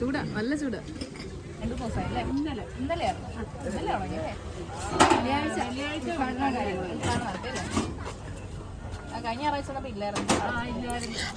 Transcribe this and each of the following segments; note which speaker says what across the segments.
Speaker 1: ചൂടാ, നല്ല ചൂടാ.
Speaker 2: 2 ദിവസമായില്ലേ? ഇന്നലെയായിരുന്നു. ഇന്നലെ തുടങ്ങിയല്ലേ? കഴിഞ്ഞ ഞായറാഴ്ച ഇല്ലായിരുന്നു.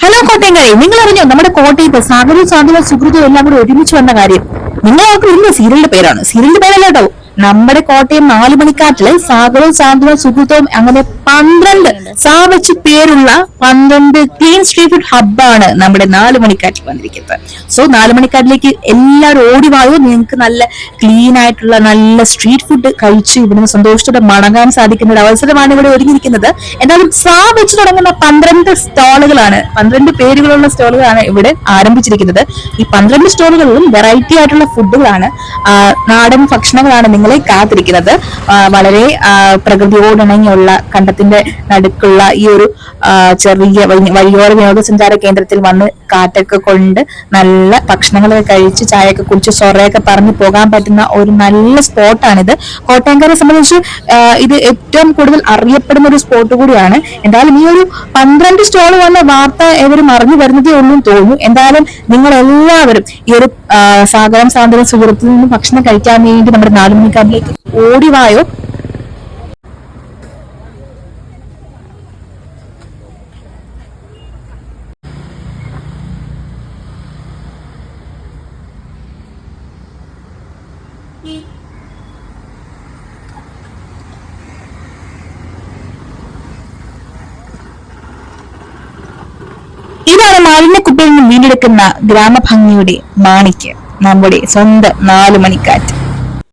Speaker 3: ഹലോ കോട്ടയംകാരെ, നിങ്ങൾ അറിഞ്ഞോ നമ്മുടെ കോട്ടയത്ത് സാഗരവും സാന്ത്വനവും സുഹൃത്തും എല്ലാം കൂടി ഒരുമിച്ച് വന്ന കാര്യം? നിങ്ങൾക്ക് ഇല്ല, സീരിയലിന്റെ പേരാണ്. സീരിയലിന്റെ പേരല്ല കേട്ടോ, നമ്മുടെ കോട്ടയം 4 മണിക്കാട്ടില് സാഗരവും സാന്ത്വനവും സുഹൃത്തും അങ്ങനെ 12 വെച്ച് പേരുള്ള 12 ക്ലീൻ സ്ട്രീറ്റ് ഫുഡ് ഹബ്ബാണ് നമ്മുടെ 4 മണിക്കാട്ടിൽ വന്നിരിക്കുന്നത്. സോ 4 മണിക്കാട്ടിലേക്ക് എല്ലാവരും ഓടിവായോ, നിങ്ങൾക്ക് നല്ല ക്ലീൻ ആയിട്ടുള്ള നല്ല സ്ട്രീറ്റ് ഫുഡ് കഴിച്ച് ഇവിടുന്ന് സന്തോഷത്തോടെ മടങ്ങാൻ സാധിക്കുന്ന ഒരു അവസരമാണ് ഇവിടെ ഒരുങ്ങിയിരിക്കുന്നത്. എന്തായാലും വെച്ച് തുടങ്ങുന്ന 12 സ്റ്റോളുകളാണ്, 12 പേരുകളുള്ള സ്റ്റോളുകളാണ് ഇവിടെ ആരംഭിച്ചിരിക്കുന്നത്. ഈ 12 സ്റ്റോളുകളിലും വെറൈറ്റി ആയിട്ടുള്ള ഫുഡുകളാണ്, നാടൻ ഭക്ഷണങ്ങളാണ് നിങ്ങളെ കാത്തിരിക്കുന്നത്. വളരെ പ്രകൃതിയോടിണങ്ങിയുള്ള കണ്ടത്തിന്റെ നടുക്കുള്ള ഈ ഒരു ചെറിയ വഴിയോര വിനോദസഞ്ചാര കേന്ദ്രത്തിൽ വന്ന് കാറ്റൊക്കെ കൊണ്ട് നല്ല ഭക്ഷണങ്ങളൊക്കെ കഴിച്ച് ചായയൊക്കെ കുടിച്ച് സൊറയൊക്കെ പറഞ്ഞു പോകാൻ പറ്റുന്ന ഒരു നല്ല സ്പോട്ടാണിത്. കോട്ടയംകാരെ സംബന്ധിച്ച് ഇത് ഏറ്റവും കൂടുതൽ അറിയപ്പെടുന്ന ഒരു സ്പോട്ട് കൂടിയാണ്. എന്തായാലും ഈ ഒരു 12 സ്റ്റോൾ വന്ന വാർത്ത എവരും അറിഞ്ഞു വരുന്നതേ ഉള്ളൂ തോന്നുന്നു. എന്തായാലും നിങ്ങൾ എല്ലാവരും ഈ ഒരു സാഗരം സാന്ത്വനം സുഹൃത്തിൽ നിന്ന് ഭക്ഷണം കഴിക്കാൻ വേണ്ടി നമ്മുടെ 4 മണിക്കാട്ടിലേക്ക് ഓടിവായോ. ഇതാണ് മാലിന്യക്കുപ്പയിൽ നിന്ന് വീണ്ടെടുക്കുന്ന ഗ്രാമഭംഗിയുടെ മാണിക്ക്, നമ്മുടെ സ്വന്തം 4 മണിക്കാറ്റ്.